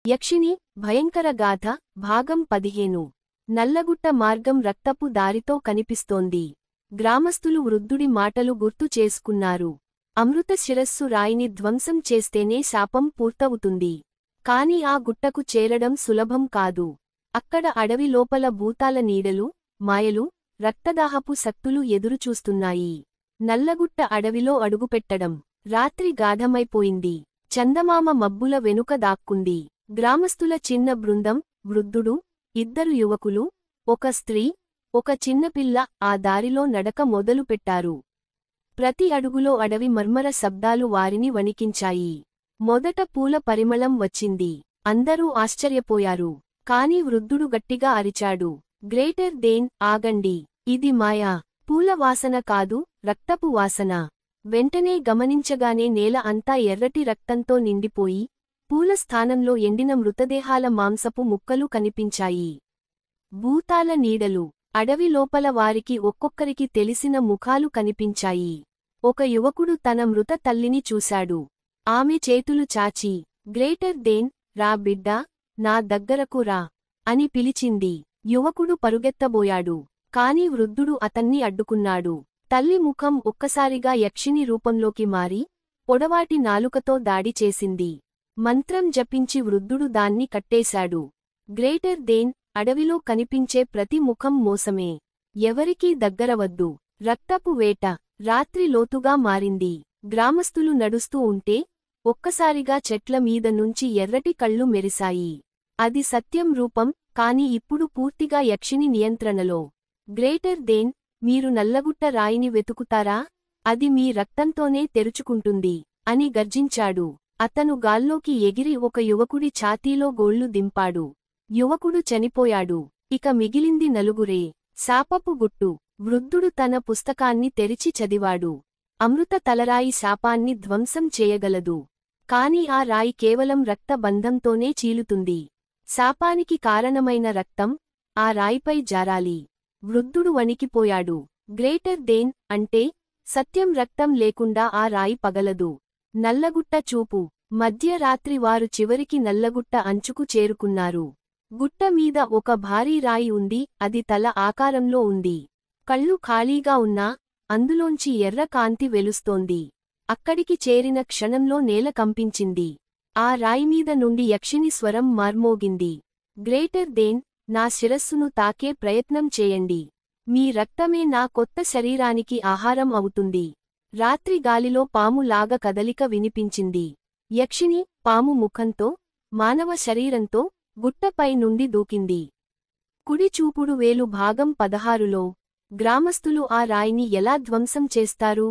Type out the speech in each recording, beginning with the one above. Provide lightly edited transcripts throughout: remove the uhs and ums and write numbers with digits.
యక్షిణి భయంకర గాథ భాగం 15 నల్లగుట్ట మార్గం రక్తపు దారితో కనిపిస్తోంది. గ్రామస్థులు వృద్ధుడి మాటలు గుర్తు చేసుకున్నారు. అమృత శిరస్సు రాయిని ధ్వంసం చేస్తేనే శాపం పూర్తవుతుంది. కాని ఆ గుట్టకు చేరడం సులభం కాదు. అక్కడ అడవి లోపల భూతాల నీడలు, మాయలు, రక్తదాహపు శక్తులు ఎదురుచూస్తున్నాయి. నల్లగుట్ట అడవిలో అడుగుపెట్టడం. రాత్రి గాఢమైపోయింది. చందమామ మబ్బుల వెనుక దాక్కుంది. గ్రామస్థుల చిన్న బృందం, వృద్ధుడు, 2 యువకులు, ఒక స్త్రీ, ఒక చిన్నపిల్ల ఆ దారిలో నడక మొదలుపెట్టారు. ప్రతి అడుగులో అడవి మర్మర శబ్దాలు వారిని వణికించాయి. మొదట పూల పరిమళం వచ్చింది. అందరూ ఆశ్చర్యపోయారు. కాని వృద్ధుడు గట్టిగా అరిచాడు, గ్రేటర్ దేన్ ఆగండి, ఇది మాయా. పూల వాసన కాదు, రక్తపు వాసన. వెంటనే గమనించగానే నేల అంతా ఎర్రటి రక్తంతో నిండిపోయి, పూల స్థానంలో ఎండిన మృతదేహాల మాంసపు ముక్కలు కనిపించాయి. భూతాల నీడలు. అడవి లోపల వారికి ఒక్కొక్కరికి తెలిసిన ముఖాలు కనిపించాయి. ఒక యువకుడు తన మృత తల్లిని చూశాడు. ఆమె చేతులు చాచి, గ్రేటర్ దేన్, రా బిడ్డా, నా దగ్గరకు రా అని పిలిచింది. యువకుడు పరుగెత్తబోయాడు. కాని వృద్ధుడు అతన్ని అడ్డుకున్నాడు. తల్లి ముఖం ఒక్కసారిగా యక్షిణి రూపంలోకి మారి, పొడవాటి నాలుకతో దాడి చేసింది. మంత్రం జపించి వృద్ధుడు దాన్ని కట్టేశాడు. గ్రేటర్ దేన్, అడవిలో కనిపించే ప్రతి ముఖం మోసమే. ఎవరికీ దగ్గరవద్దు. రక్తపు వేట. రాత్రి లోతుగా మారింది. గ్రామస్థులు నడుస్తూ ఉంటే, ఒక్కసారిగా చెట్ల మీద నుంచి ఎర్రటి కళ్ళు మెరిశాయి. అది సత్యం రూపం, కాని ఇప్పుడు పూర్తిగా యక్షిణి నియంత్రణలో. గ్రేటర్ దేన్, మీరు నల్లగుట్ట రాయిని వెతుకుతారా? అది మీ రక్తంతోనే తెరుచుకుంటుంది అని గర్జించాడు. అతను గాల్లోకి ఎగిరి ఒక యువకుడి ఛాతీలో గోళ్లు దింపాడు. యువకుడు చనిపోయాడు. ఇక మిగిలింది నలుగురే. శాపపు గుట్టు. వృద్ధుడు తన పుస్తకాన్ని తెరిచి చదివాడు. అమృత తలరాయి శాపాన్ని ధ్వంసం చేయగలదు. కాని ఆ రాయి కేవలం రక్తబంధంతోనే చీలుతుంది. శాపానికి కారణమైన రక్తం ఆ రాయిపై జారాలి. వృద్ధుడు వణికిపోయాడు. గ్రేటర్ దేన్ అంటే సత్యం రక్తం లేకుండా ఆ రాయి పగలదు. నల్లగుట్ట చూపు. మధ్యరాత్రి వారు చివరికి నల్లగుట్ట అంచుకు చేరుకున్నారు. గుట్ట మీద ఒక భారీ రాయి ఉంది. అది తల ఆకారంలో ఉంది. కళ్ళు ఖాళీగా ఉన్నా, అందులోంచి ఎర్ర కాంతి వెలుస్తోంది. అక్కడికి చేరిన క్షణంలో నేల కంపించింది. ఆ రాయిమీద నుండి యక్షిణి స్వరం మార్మోగింది. గ్రేటర్ దేన్, నా శిరస్సును తాకే ప్రయత్నం చేయండి. మీ రక్తమే నా కొత్త శరీరానికి ఆహారం అవుతుంది. రాత్రి గాలిలో పాము లాగా కదలిక వినిపించింది. యక్షిణి, పాము ముఖంతో, మానవ శరీరంతో, గుట్టపై నుండి దూకింది. కుడి చూపుడు వేలు భాగం 16లో. గ్రామస్థులు ఆ రాయిని ఎలా ధ్వంసం చేస్తారు?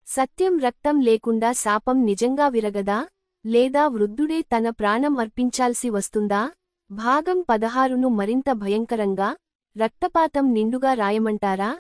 సత్యం రక్తం లేకుండా శాపం నిజంగా విరగదా? లేదా వృద్ధుడే తన ప్రాణం అర్పించాల్సి వస్తుందా? భాగం 16ను మరింత భయంకరంగా, రక్తపాతం నిండుగా రాయమంటారా?